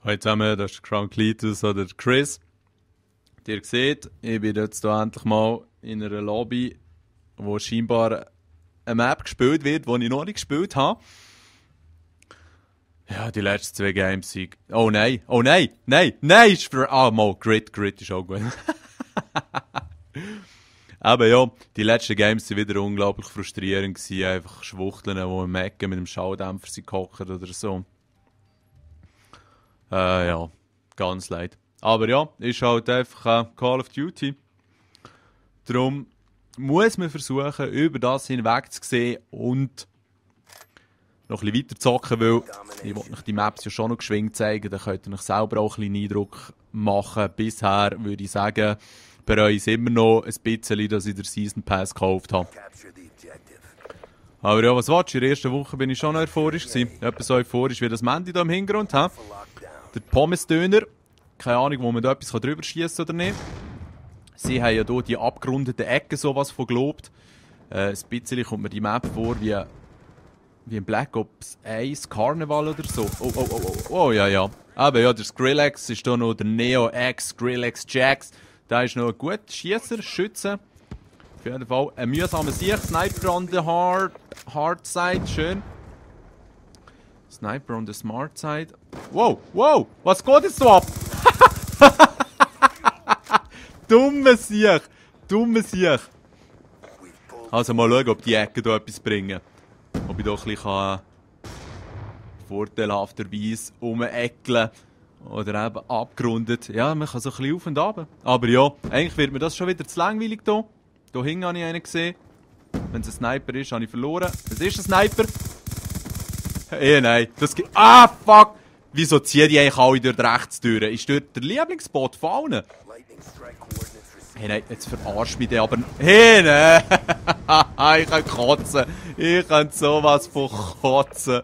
Hallo zusammen, das ist Crown Cletus oder Chris. Ihr seht, ich bin jetzt hier endlich mal in einer Lobby, wo scheinbar eine Map gespielt wird, die ich noch nicht gespielt habe. Ja, die letzten 2 Games sind... Oh nein, nein! Ist für... mal, Grid ist auch gut. Aber ja, die letzten Games waren wieder unglaublich frustrierend gewesen. Einfach Schwuchteln, die im Ecken mit dem Schaudämpfer sind gehockt oder so. Ja, ganz leid. Aber ja, ist halt einfach Call of Duty. Darum muss man versuchen, über das hinweg zu sehen und noch ein bisschen weiter zocken, weil ich wollte euch die Maps ja schon noch geschwingt zeigen, dann könnt ihr euch selber auch ein bisschen Eindruck machen. Bisher würde ich sagen, bereue ich immer noch ein bisschen, dass ich den Season Pass gekauft habe. Aber ja, was willst du? In der ersten Woche bin ich schon noch euphorisch gewesen. Etwas so euphorisch wie das Mandy da im Hintergrund. He? Der Pommes-Döner. Keine Ahnung, wo man da etwas drüber schießen oder nicht. Sie haben ja hier die abgerundeten Ecken sowas von gelobt. Ein bisschen kommt mir die Map vor wie in Black Ops 1 Carnival oder so. Oh, ja. Aber ja, der Skrillex ist hier noch der Neo X, Skrillex Jax. Der ist noch ein guter Schiesser, Schütze. Auf jeden Fall ein mühsamer Sieg. Sniper on the hard side, schön. Sniper on the smart side. Wow, was geht jetzt so ab? Dumme Sieg. Also mal schauen, ob die Ecken hier etwas bringen. Ob ich hier ein bisschen vorteilhafterweise umäckeln oder eben abgerundet. Ja, man kann so ein bisschen auf und ab. Aber ja, eigentlich wird mir das schon wieder zu langweilig hier. Hier hinten habe ich einen gesehen. Wenn es ein Sniper ist, habe ich verloren. Es ist ein Sniper. Nein. Das geht... Ah, fuck! Wieso ziehen die eigentlich alle durch die Rechtstür? Ist dort der Lieblingsspot von allen? Hey, nein, jetzt verarscht mich der aber... Hey, nein! Ich kann kotzen. Ich kann sowas von kotzen.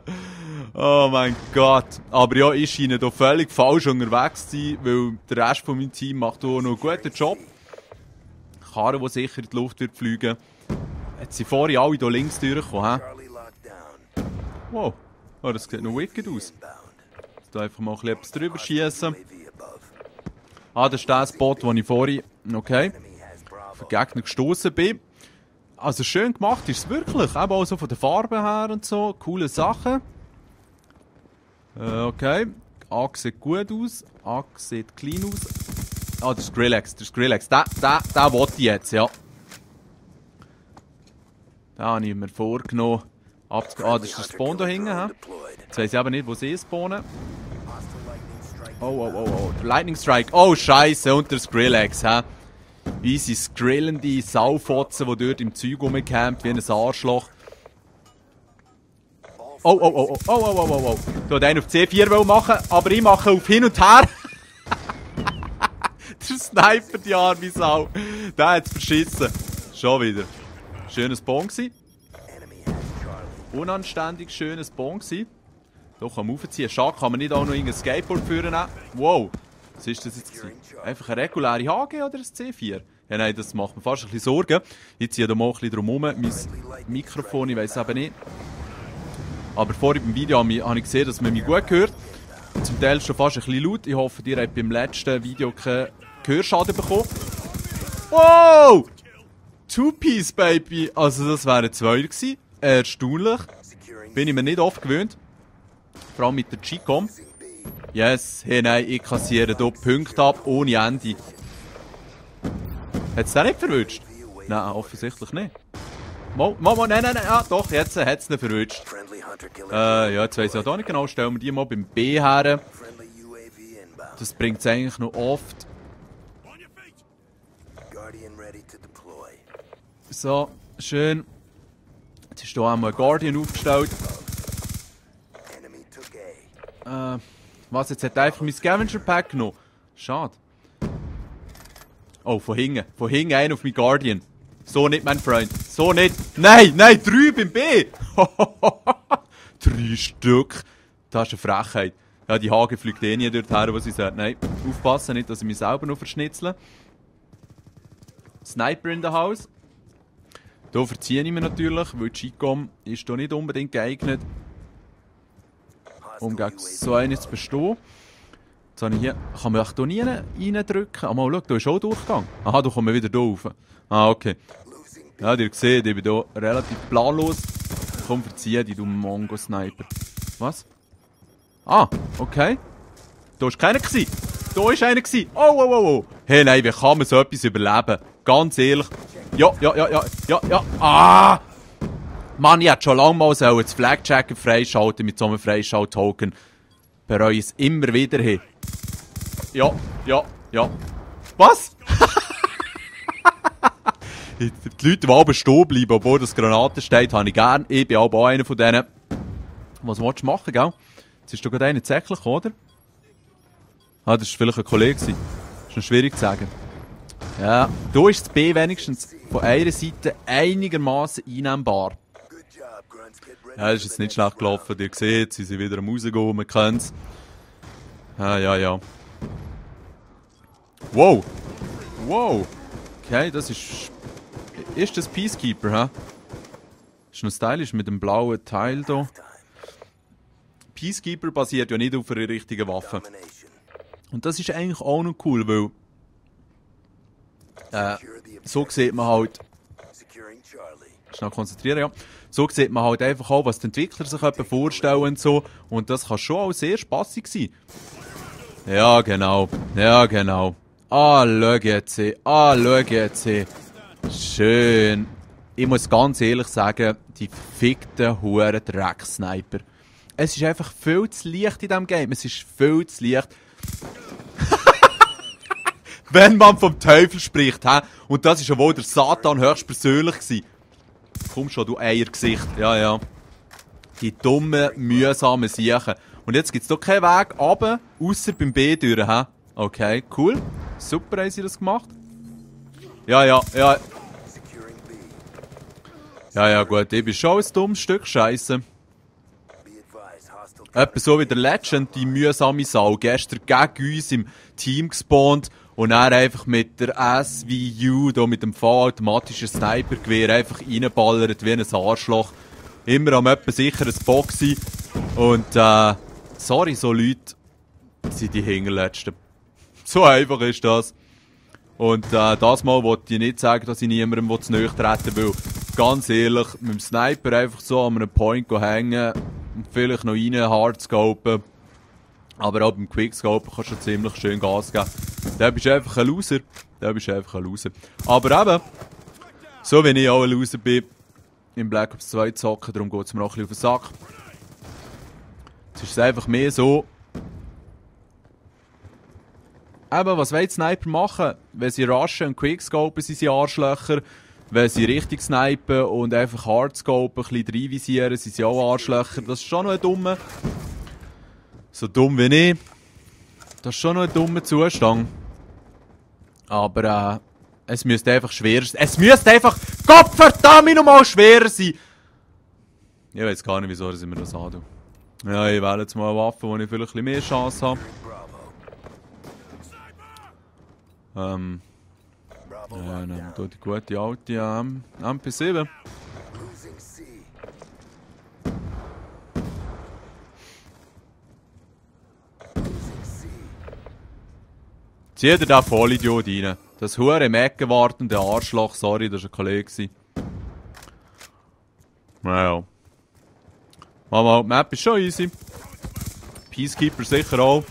Oh mein Gott. Aber ja, ich scheine hier völlig falsch unterwegs zu sein, weil der Rest von meinem Team macht hier noch einen guten Job. Karre, die sicher in die Luft wird fliegen. Jetzt sind vorhin alle hier links durchgekommen, he? Wow. Oh, das sieht noch wicked aus. Jetzt einfach mal etwas drüber schießen. Ah, das ist der Spot, wo ich vorhin, okay, auf den Gegner gestoßen bin. Also schön gemacht ist es wirklich, eben auch so von der Farbe her und so, coole Sachen. Okay, A sieht gut aus, A sieht clean aus. Ah, der Skrillex, der wollte ich jetzt, ja. Den habe ich mir vorgenommen. Ah, das ist der Spawn da hinten, he? Jetzt weiss ich aber nicht, wo sie spawnen. Oh, der Lightning Strike. Oh, Scheiße, und der Skrillex, hä? Easy skrillende Saufotzen, die dort im Zeug rumcampt, wie ein Arschloch. Oh. Da hat einen auf C4 machen, aber ich mache auf hin und her. Der Sniper, die arme Sau. Der hat es verschissen. Schon wieder. Schönes Spawn gsi. Unanständig schönes Spawn gsi. Da kann man aufziehen. Schade, kann man nicht auch noch ein Skateboard führen. Wow. Was ist das jetzt gewesen? Einfach eine reguläre HG oder ein C4? Ja, nein, das macht mir fast ein bisschen Sorgen. Ich ziehe da mal ein bisschen drum herum. Mein Mikrofon, ich weiss eben nicht. Aber vorhin beim Video habe ich gesehen, dass man mich gut hört. Zum Teil schon fast ein bisschen laut. Ich hoffe, ihr habt beim letzten Video keinen Gehörschaden bekommen. Wow! Two-Piece, Baby! Also das wären 2 gewesen. Erstaunlich. Bin ich mir nicht oft gewöhnt. Vor allem mit der G-Com. Yes, hey nein, ich kassiere hier Punkte ab ohne Ende. Hat es den nicht verwünscht? Nein, offensichtlich nicht. Nein, ah, doch, jetzt hat es ihn verwünscht. Ja, jetzt weiss ich auch nicht genau, stellen wir die mal beim B her. Das bringt es eigentlich noch oft. So, schön. Jetzt ist hier auch mal ein Guardian aufgestellt. Was, jetzt hat er einfach mein Scavenger Pack genommen. Schade. Oh, von hinten. Von hinten einer auf mein Guardian. So nicht, mein Freund. So nicht. Nein, 3 beim B. 3 Stück. Das ist eine Frechheit. Ja, die Hage fliegt eh nie dorthin, wo sie sagt. Nein, aufpassen, nicht, dass ich mich selber noch verschnitzle. Sniper in der Haus. Hier verziehe ich mich natürlich, weil die G-Com ist hier nicht unbedingt geeignet, um gegen so eines zu bestehen. Jetzt habe ich hier... Kann man hier nie reindrücken? Ah, mal, schau, da ist auch Durchgang. Aha, da kommen wir wieder da rauf. Ah, okay. Ja, ihr seht, ich bin hier relativ planlos. Komm, verzieh dich, du Mongo-Sniper. Was? Ah, okay. Da war keiner gewesen. Da war einer gewesen. Oh, oh, oh, oh. Hey, nein, wie kann man so etwas überleben? Ganz ehrlich. Ja. Ah! Mann, ich hätte schon lange mal das Flagjacker freischalten mit so einem Freischalt-Token. Bereue es immer wieder. Hey. Ja. Was? Die Leute, die oben stehen bleiben, obwohl das Granaten steht, habe ich gern. Ich bin auch einer von denen. Was willst du machen, gell? Jetzt ist doch gerade einer zäcklich, oder? Ah, das war vielleicht ein Kollege. Das ist noch schwierig zu sagen. Ja, da ist das B wenigstens von einer Seite einigermaßen einnehmbar. Ja, das ist jetzt nicht schlecht gelaufen. Ihr seht, sie sind wieder am Rausgehen, man kennt es. Ja. Wow! Okay, das ist... Ist das Peacekeeper, hä? Ist noch stylisch mit dem blauen Teil hier. Peacekeeper basiert ja nicht auf einer richtigen Waffe. Und das ist eigentlich auch noch cool, weil... so sieht man halt... Schnell konzentrieren, ja. So sieht man halt einfach auch, was die Entwickler sich vorstellen und so. Und das kann schon auch sehr spassig sein. Ja, genau. Ah, schau jetzt. Schön. Ich muss ganz ehrlich sagen, die verfickten Huren Drecksniper. Es ist einfach viel zu leicht in diesem Game. Es ist viel zu leicht. Wenn man vom Teufel spricht, hä? Und das ist ja wohl der Satan höchstpersönlich gewesen. Komm schon, du Eiergesicht. Ja. Die dummen, mühsamen Siechen. Und jetzt gibt es doch keinen Weg runter, ausser beim B durch, hä? Okay, cool. Super haben sie das gemacht. Ja, gut, ich bin schon ein dummes Stück Scheiße. Etwa so wie der Legend, die mühsame Sau, gestern gegen uns im Team gespawnt und dann einfach mit der SVU, da mit dem vollautomatischen Snipergewehr, einfach reinballert wie ein Arschloch. Immer am etwa sicher ein Bock sein. Und, sorry, so Leute sind die Hinterletzten. So einfach ist das. Und, das Mal wollte ich nicht sagen, dass ich niemandem zu nahe treten will. Ganz ehrlich, mit dem Sniper einfach so an einem Point hängen und vielleicht noch rein hardscopen. Aber auch beim Quickscopen kannst du ziemlich schön Gas geben. Da bist du einfach ein Loser. Aber eben, so wie ich auch ein Loser bin, im Black Ops 2 zocken, darum geht es mir auch ein bisschen auf den Sack. Jetzt ist es einfach mehr so. Eben, was wollen die Sniper machen? Wenn sie rushen und quickscopen, sind sie Arschlöcher. Wenn sie richtig snipen und einfach hardscopen, ein bisschen reinvisieren, sind sie auch Arschlöcher. Das ist schon noch ein dummer. So dumm wie ich. Das ist schon noch ein dummer Zustand. Aber es müsste einfach schwerer sein. Es müsste einfach Gottverdammt nochmal schwerer sein! Ich weiß gar nicht, wieso ich mir das antue. Ja, ich wähle jetzt mal eine Waffe, wo ich vielleicht ein bisschen mehr Chance habe. Ja, dann tue die gute alte MP7. Zieh dir da Vollidiot rein. Das hure im Ecken wartende Arschloch, sorry, das war ein Kollege. Naja. Mama, die Map ist schon easy. Peacekeeper sicher auch.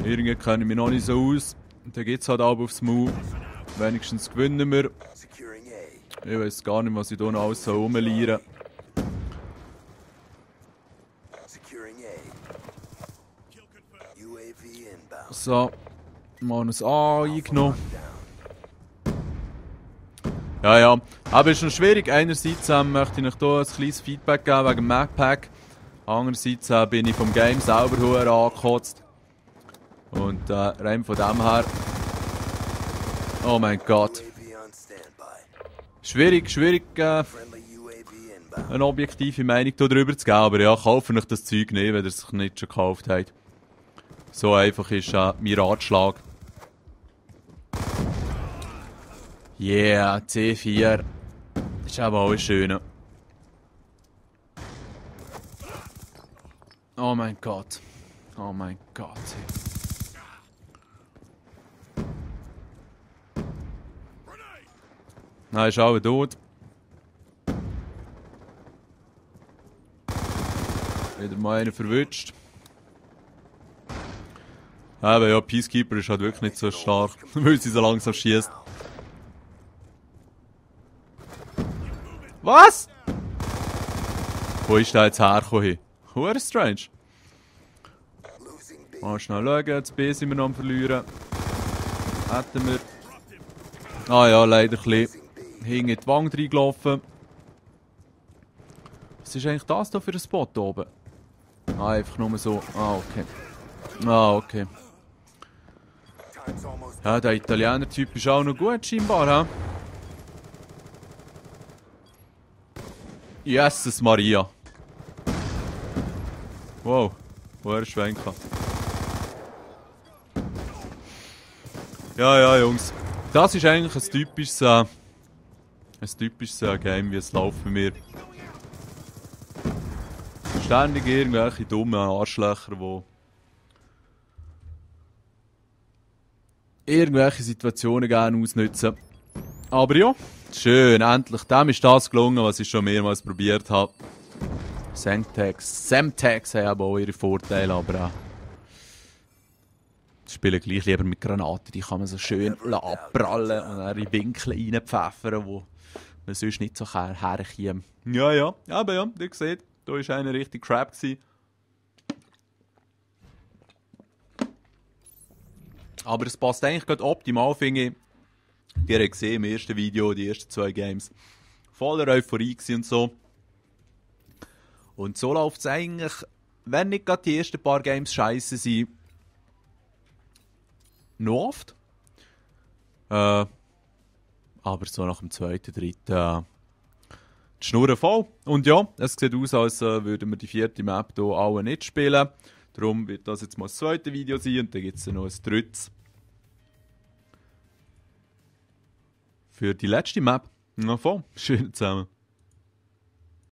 Irgendwie kenne ich mich noch nicht so aus. Und dann geht es halt auch aufs Maul. Wenigstens gewinnen wir. Ich weiß gar nicht, was ich hier noch alles rumlieren soll. So, mal ein A eingenommen. Ja. Aber es ist noch schwierig. Einerseits möchte ich euch hier ein kleines Feedback geben wegen dem Macpack. Andererseits bin ich vom Game selber hure angekotzt. Und rein von dem her. Oh mein Gott. Schwierig eine objektive Meinung darüber zu geben. Aber ja, kauft euch das Zeug nicht, wenn ihr es sich nicht schon gekauft habt. So einfach ist mein Ratschlag. Yeah, C4. Das ist aber auch schön. Oh mein Gott. Oh mein Gott. Nein, ist auch tot. Wieder mal einen verwünscht. Aber ja, Peacekeeper ist halt wirklich nicht so stark, weil sie so langsam schießt. Was? Wo ist der jetzt hergekommen? Hure strange. Mal schnell schauen, jetzt B sind wir noch am Verlieren. Hätten wir. Ah ja, leider ein bisschen hinten in die Wange reingelaufen. Was ist eigentlich das da für ein Spot oben? Ah, einfach nur so. Ah, okay. Ah, okay. Ja, der Italiener-Typ ist auch noch gut, scheinbar, hä? Jesus Maria. Wow, woher schwenken. Ja, Jungs. Das ist eigentlich ein typisches Game, wie es läuft bei mir. Ständig irgendwelche dummen Arschlöcher, die irgendwelche Situationen gerne ausnutzen. Aber ja, schön, endlich. Dem ist das gelungen, was ich schon mehrmals probiert habe. Semtex haben aber auch ihre Vorteile, aber ich spiele gleich lieber mit Granaten. Die kann man so schön abprallen und dann in Winkel reinpfeffern, wo man sonst nicht so herkommt. Ja, aber ja, ihr seht, da war einer richtig crap gewesen. Aber es passt eigentlich gerade optimal, finde ich. Ihr habt gesehen im ersten Video, die ersten 2 Games, voller Euphorie und so. Und so läuft es eigentlich, wenn nicht gerade die ersten paar Games scheiße sind, noch oft. Aber so nach dem 2., 3. Die Schnurren voll. Und ja, es sieht aus, als würden wir die 4. Map hier alle nicht spielen. Darum wird das jetzt mal das 2. Video sein und dann gibt es noch ein 3. Für die letzte Map. Na voll, schön zusammen.